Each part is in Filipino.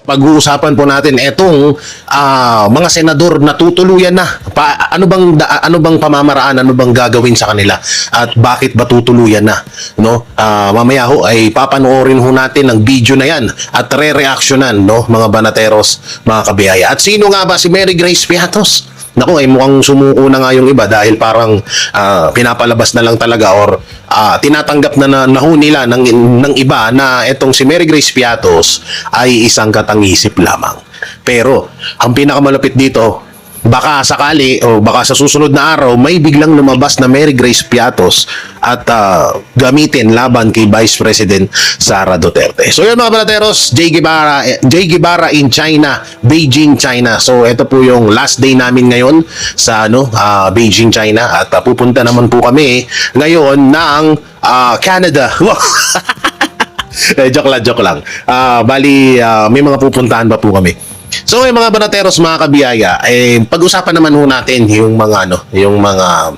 Pag-uusapan po natin etong mga senador na tutuluyan na. Ano bang pamamaraan, ano bang gagawin sa kanila at bakit ba tutuluyan na, no? Mamaya ho ay papanoorin ho natin ang video na yan at re-reactionan, no, mga banateros, mga kabiyaya. At sino nga ba si Mary Grace Piatos? Naku, ay mukhang sumuko na nga yung iba dahil parang pinapalabas na lang talaga or tinatanggap na naho nila ng iba na etong si Mary Grace Piatos ay isang katangisip lamang. Pero ang pinakamalapit dito, baka sakali o baka sa susunod na araw may biglang lumabas na Mary Grace Piatos at gamitin laban kay Vice President Sara Duterte. So yun mga balateros, Jay Guevara in China, Beijing, China. So ito po yung last day namin ngayon sa Beijing, China at pupunta naman po kami ngayon ng Canada. Joke lang. Bali may mga pupuntahan pa po kami. So mga banateros, mga kabiyaya, pag-usapan naman ho natin yung mga yung mga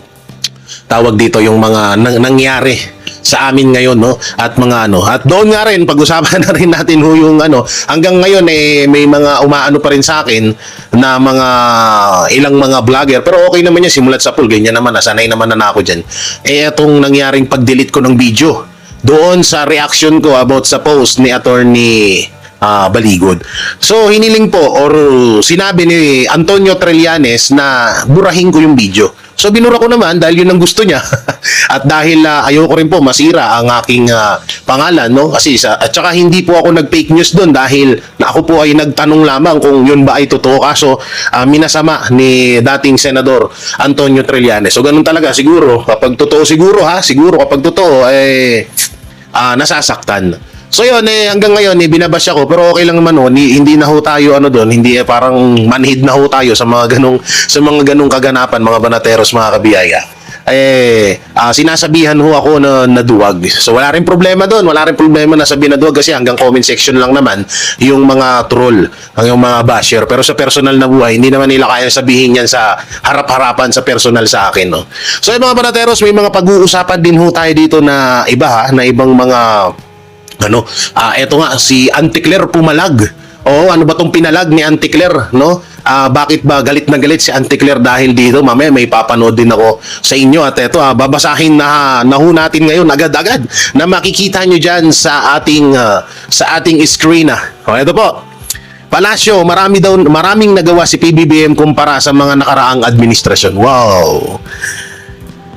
tawag dito, yung mga nangyari sa amin ngayon, no? At mga at doon nga rin pag-usapan na rin natin ho yung hanggang ngayon may mga umaano pa rin sa akin na mga ilang mga vlogger, pero okay naman yan simulat sa pool, ganyan naman, nasanay naman na ako diyan. Etong nangyaring pag-delete ko ng video doon sa reaction ko about sa post ni Attorney Baligod. So hiniling po or sinabi ni Antonio Trillanes na burahin ko yung video. So binura ko naman dahil yun ang gusto niya. At dahil ayoko rin po masira ang aking pangalan, no? Kasi at saka hindi po ako nag-fake news doon dahil ako po ay nagtanong lamang kung yun ba ay totoo. Kaso minasama ni dating Senador Antonio Trillanes. So ganun talaga siguro kapag totoo, siguro kapag totoo nasasaktan. So yun, hanggang ngayon binabash ako, pero okay lang naman hindi na ho tayo doon, hindi parang manhid na ho tayo sa mga ganung kaganapan, mga banateros, mga kabiyaya. Sinasabihan ho ako na duwag. So wala rin problema doon, wala rin problema na sabihin na duwag kasi hanggang comment section lang naman yung mga troll, yung mga basher. Pero sa personal na buhay, hindi naman nila kaya sabihin yan sa harap-harapan sa personal sa akin, no? So yung mga banateros, may mga pag-uusapan din ho tayo dito na iba na ibang mga eto nga si Auntie Claire pumalag. Oo, ano ba tong pinalag ni Auntie Claire, no? Bakit ba galit na galit si Auntie Claire dahil dito? Mamaya may papanood din ako sa inyo at eto babasahin na ho natin ngayon agad-agad na makikita nyo dyan sa ating screen. Eto po. Palasyo, maraming nagawa si PBBM kumpara sa mga nakaraang administrasyon. Wow!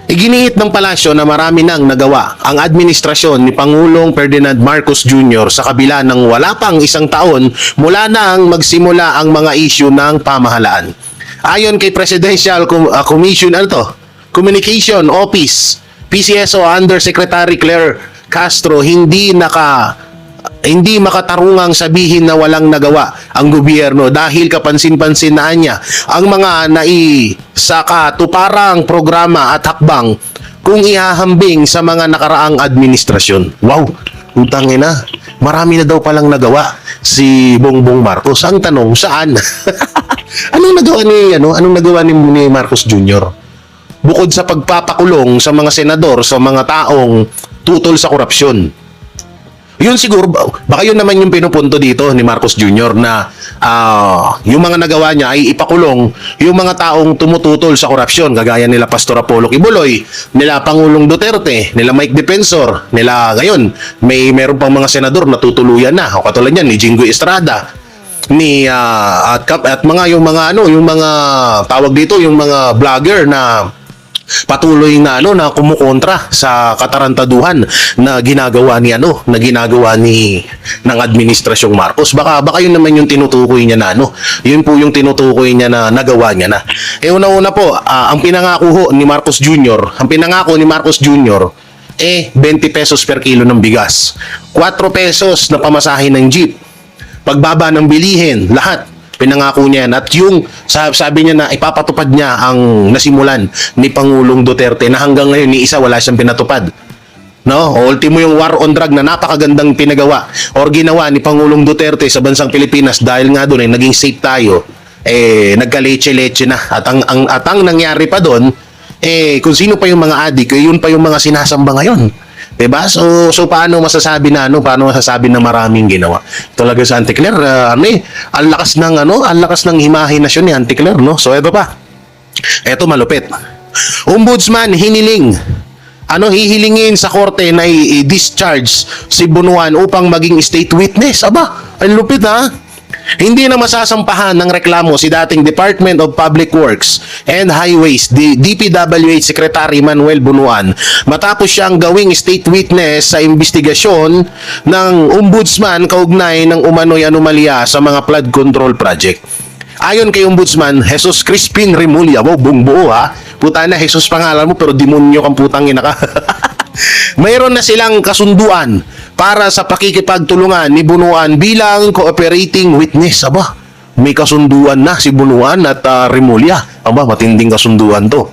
Iginiit ng palasyo na marami nang nagawa ang administrasyon ni Pangulong Ferdinand Marcos Jr. sa kabila ng wala pang isang taon mula nang magsimula ang mga isyu ng pamahalaan. Ayon kay Presidential Communication Office, PCSO Undersecretary Claire Castro, hindi makatarungang sabihin na walang nagawa ang gobyerno dahil kapansin-pansinaan niya ang mga naisakatuparang programa at hakbang kung ihahambing sa mga nakaraang administrasyon. Wow! Utang ina, marami na daw palang nagawa si Bongbong Marcos. Ang tanong, saan? Anong nagawa ni Marcos Jr.? Bukod sa pagpapakulong sa mga senador, sa mga taong tutol sa korupsyon. Yun siguro, baka yun naman yung pinupunto dito ni Marcos Jr. na yung mga nagawa niya ay ipakulong yung mga taong tumututol sa korupsyon, kagaya nila Pastor Apollo Kibuloy, nila Pangulong Duterte, nila Mike Defensor, nila ngayon, meron pang mga senador na tutuluyan na, o katulad niyan ni Jingo Estrada, at yung mga tawag dito, yung mga vlogger na patuloy na kumukontra sa katarantaduhan na ginagawa ng administrasyong Marcos. Baka yun naman yung tinutukoy niya yun po yung tinutukoy niya na nagawa niya na. Una-una po, ang pinangako ni Marcos Jr., 20 pesos per kilo ng bigas, 4 pesos na pamasahe ng jeep, pagbaba ng bilihin, lahat pinangako niya yan. At yung sabi niya na ipapatupad niya ang nasimulan ni Pangulong Duterte na hanggang ngayon ni isa wala siyang pinatupad. No? Ultimo yung war on drug na napakagandang pinagawa or ginawa ni Pangulong Duterte sa bansang Pilipinas dahil nga doon ay naging safe tayo. Nagka-leche-leche na. At ang nangyari pa doon, kung sino pa yung mga adik, yun pa yung mga sinasamba ngayon. Diba? So paano masasabi na paano masasabi na maraming ginawa? Talaga sa Anticler, ang lakas ng ang lakas ng imahinasyon ni Anticler, no? So ito pa. Ito malupit. Ombudsman hiniling hihilingin sa korte na i-discharge si Bunuan upang maging state witness. Aba, ang lupit ha. Hindi na masasampahan ng reklamo si dating Department of Public Works and Highways DPWH Secretary Manuel Bunuan matapos siyang gawing state witness sa investigasyon ng ombudsman kaugnay ng umano'y anomalya sa mga flood control project. Ayon kay Ombudsman Jesus Crispin Remulla, buong buo ha. Puta na, Jesus pangalan mo pero demonyo kang putang ina ka. Mayroon na silang kasunduan para sa pakikipagtulungan ni Bunuan bilang cooperating witness. Aba, may kasunduan na si Bunuan at Remulla. Aba, matinding kasunduan to.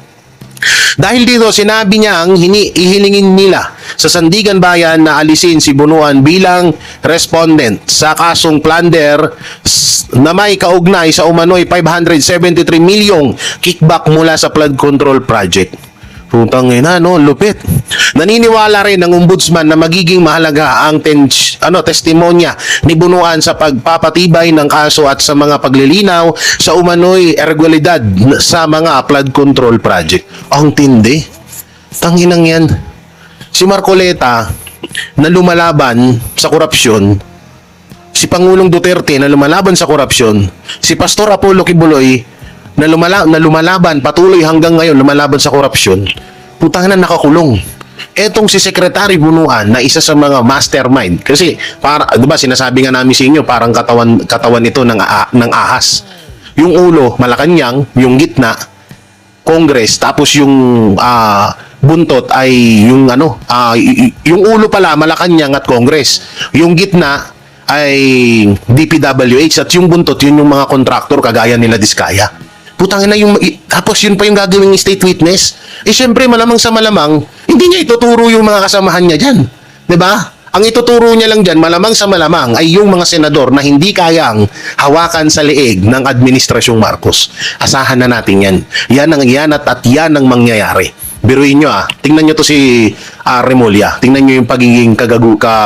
Dahil dito, sinabi niyang ihilingin nila sa Sandigan Bayan na alisin si Bunuan bilang respondent sa kasong plunder na may kaugnay sa umano'y 573 milyong kickback mula sa flood control project. Putang ina, lupit. Naniniwala rin ng ombudsman na magiging mahalaga ang testimonya ni Bunuan sa pagpapatibay ng kaso at sa mga paglilinaw sa umano'y irregularidad sa mga flood control project. Ang tindi. Tanginang yan. Si Marcoleta na lumalaban sa korupsyon, si Pangulong Duterte na lumalaban sa korupsyon, si Pastor Apollo Kibuloy na lumalaban patuloy hanggang ngayon lumalaban sa korupsyon, putang na nakakulong. Etong si Secretary Bunuan na isa sa mga mastermind kasi para 'di ba sinasabi nga namin sa inyo parang katawan nito ng ahas. Yung ulo Malacanang, yung gitna Congress, tapos yung buntot ay yung yung ulo pala Malacanang at Congress. Yung gitna ay DPWH at yung buntot yun yung mga kontraktor kagaya nila Diskaya. Putang ina tapos yun pa yung gagawing state witness. Syempre malamang sa malamang hindi niya ituturo yung mga kasamahan niya diyan. 'Di ba? Ang ituturo niya lang diyan malamang sa malamang ay yung mga senador na hindi kayang hawakan sa leeg ng administrasyong Marcos. Asahan na natin 'yan. Yan at yan ang mangyayari. Biruin nyo tingnan nyo to si Remulla. Tingnan nyo yung pagiging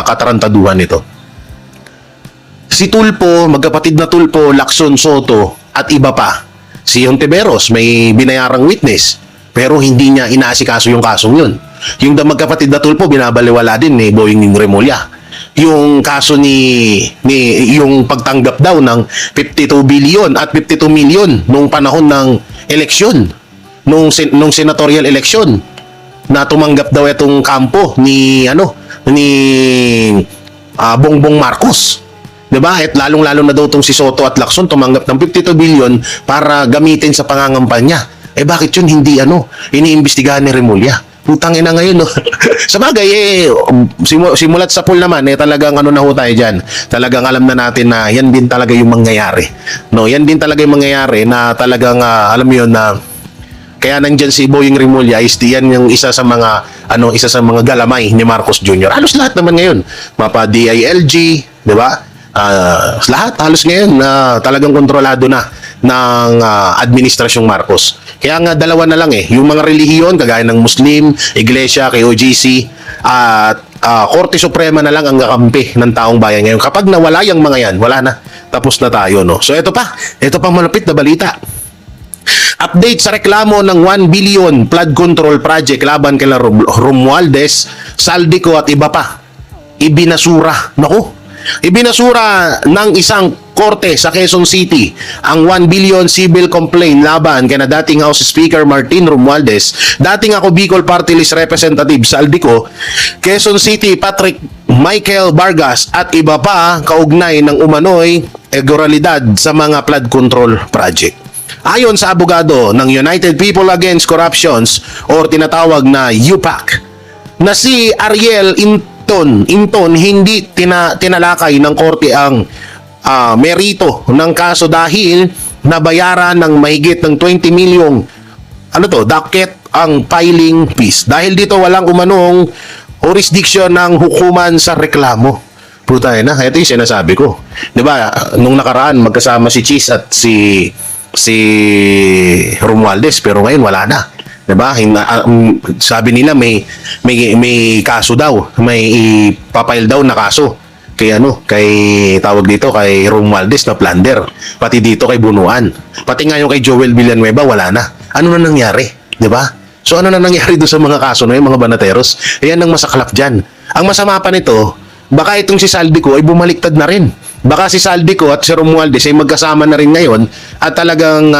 katarantaduhan nito. Si Tulfo, magkapatid na Tulfo, Lacson Soto at iba pa. Si Hontiveros may binayarang witness pero hindi niya inaasikaso yung kasong yun. Yung magkapatid na Tulfo binabaliwala din ni Boying Remulla. Yung kaso yung pagtanggap daw ng 52 billion at 52 million nung panahon ng eleksyon, nung senatorial election na tumanggap daw itong kampo ni Bongbong Marcos. 'Di ba? At lalong-lalo na daw tong si Soto at Lacson tumanggap ng 52 billion para gamitin sa pangangampanya. Bakit yun hindi iniimbestigahan ni Remulla? Putang ina ngayon, no? Sa bagay, simulat sa pool naman, talagang na ho tayo dyan. Talagang alam na natin na yan din talaga yung mangyayari. No, yan din talaga yung mangyayari na talagang, alam mo yun na, kaya nandyan si Boying Remulla is yan yung isa sa mga galamay ni Marcos Jr. Halos lahat naman ngayon. Mapa DILG, di ba? Lahat halos ngayon talagang kontrolado na ng administrasyong Marcos. Kaya nga dalawa na lang yung mga relihiyon kagaya ng Muslim, Iglesia, KOGC at Korte Suprema na lang ang kakampi ng taong bayan ngayon. Kapag nawala yung mga yan, wala na. Tapos na tayo, no? So ito pa malapit na balita. Update sa reklamo ng 1 billion flood control project laban kay Romualdez, Saldico at iba pa. Ibinasura. Naku, ibinasura ng isang korte sa Quezon City ang 1 billion civil complaint laban kay na dating House Speaker Martin Romualdez, dating ako Bicol Party List Representative Saldico, Quezon City Patrick Michael Vargas at iba pa kaugnay ng umano'y irregularidad sa mga flood control project. Ayon sa abogado ng United People Against Corruptions or tinatawag na UPAC na si Ariel Inton hindi tinalakay ng korte ang merito ng kaso dahil nabayaran ng mahigit ng 20 milyong docket ang filing fees. Dahil dito walang umanong jurisdiction ng hukuman sa reklamo. Putay na, ito yung sinasabi ko. 'Di ba? Nung nakaraan magkasama si Cheese at si Romualdez pero ngayon wala na. 'Di ba? Sabi nila may kaso daw, may ipapile daw na kaso kay tawag dito kay Romualdez na plunder, pati dito kay Bunuan, pati nga yung kay Joel Villanueva wala na. Ano na nangyari, 'di ba? So ano na nangyari doon sa mga kaso na yung mga banateros? Ayan ang masaklap diyan. Ang masama pa nito, baka itong si Saldico ay bumaliktad na rin. Baka si Saldico at si Romualdez ay magkasama na rin ngayon at talagang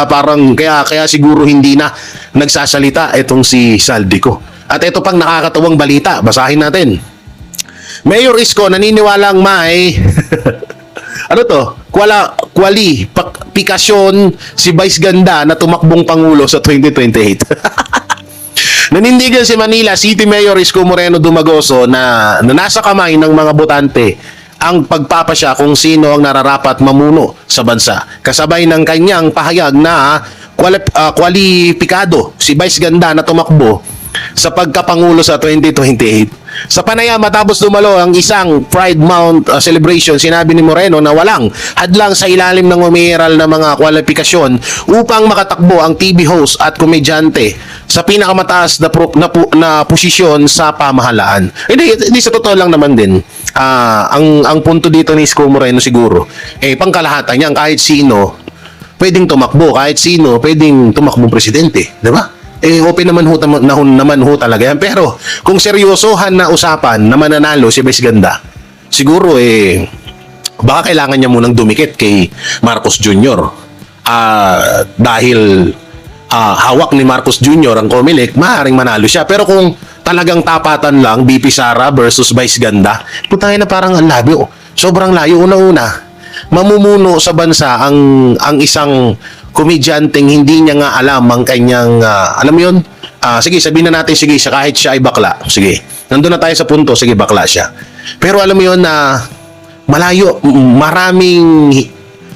parang kaya siguro hindi na nagsasalita itong si Saldico. At ito pang nakakatuwang balita, basahin natin. Mayor Isko naniniwalang may ano to? Kwalipikasyon si Vice Ganda na tumakbong pangulo sa 2028. Nanindigan si Manila City Mayor Isko Moreno Dumagoso na nasa kamay ng mga botante ang pagpapasya kung sino ang nararapat mamuno sa bansa. Kasabay ng kanyang pahayag na kwalipikado si Vice Ganda na tumakbo sa pagkapangulo sa 2028. Sa panayam matapos dumalo ang isang Pride Month celebration, sinabi ni Moreno na walang hadlang sa ilalim ng umiiral na mga kwalifikasyon upang makatakbo ang TV host at komedyante sa pinakamataas na posisyon sa pamahalaan. Hindi sa totoo lang naman din. Ang punto dito ni Isko Moreno siguro, pangkalahatan niyan, kahit sino pwedeng tumakbo, kahit sino pwedeng tumakbong presidente, di ba? Open naman ho talaga yan. Pero kung seryosohan na usapan na mananalo si Vice Ganda, siguro baka kailangan niya munang dumikit kay Marcos Jr. Dahil hawak ni Marcos Jr. ang COMELEC, maaaring manalo siya. Pero kung talagang tapatan lang, BP Sara versus Vice Ganda, putangin na parang ang layo. Sobrang layo. Una-una, mamumuno sa bansa ang isang komedyanteng hindi niya nga alam ang kanyang, alam mo yun? Sige, sabihin na natin, sige, kahit siya ay bakla. Sige, nandun na tayo sa punto, sige, bakla siya. Pero alam mo yun na malayo, maraming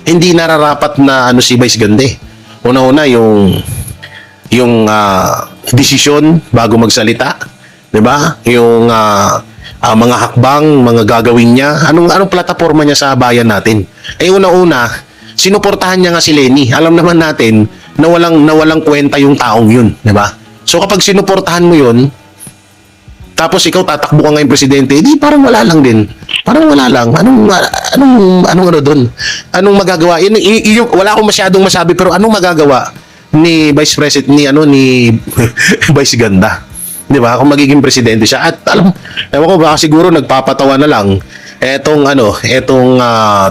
hindi nararapat na si Vice Gande. Una-una, yung desisyon bago magsalita, di ba? Yung mga hakbang, mga gagawin niya, anong plataforma niya sa bayan natin. Una-una, sinuportahan niya nga si Lenny. Alam naman natin na walang kwenta yung taong yun, di ba? So kapag sinuportahan mo yun, tapos ikaw tatakbo ka ngayon presidente, di parang wala lang din. Parang wala lang. Anong doon? Anong magagawa? Wala akong masyadong masabi, pero anong magagawa ni Vice President ni Vice Ganda? Di ba? Kung magiging presidente siya. At ewan ko, baka siguro nagpapatawa na lang etong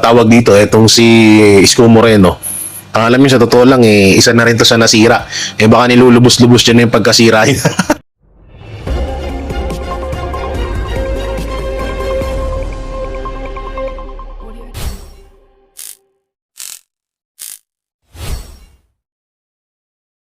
tawag dito, etong si Isko Moreno. Alam niyo, sa totoo lang isa na rin to sa nasira. Baka nilulubos-lubos niya na yung pagkasira.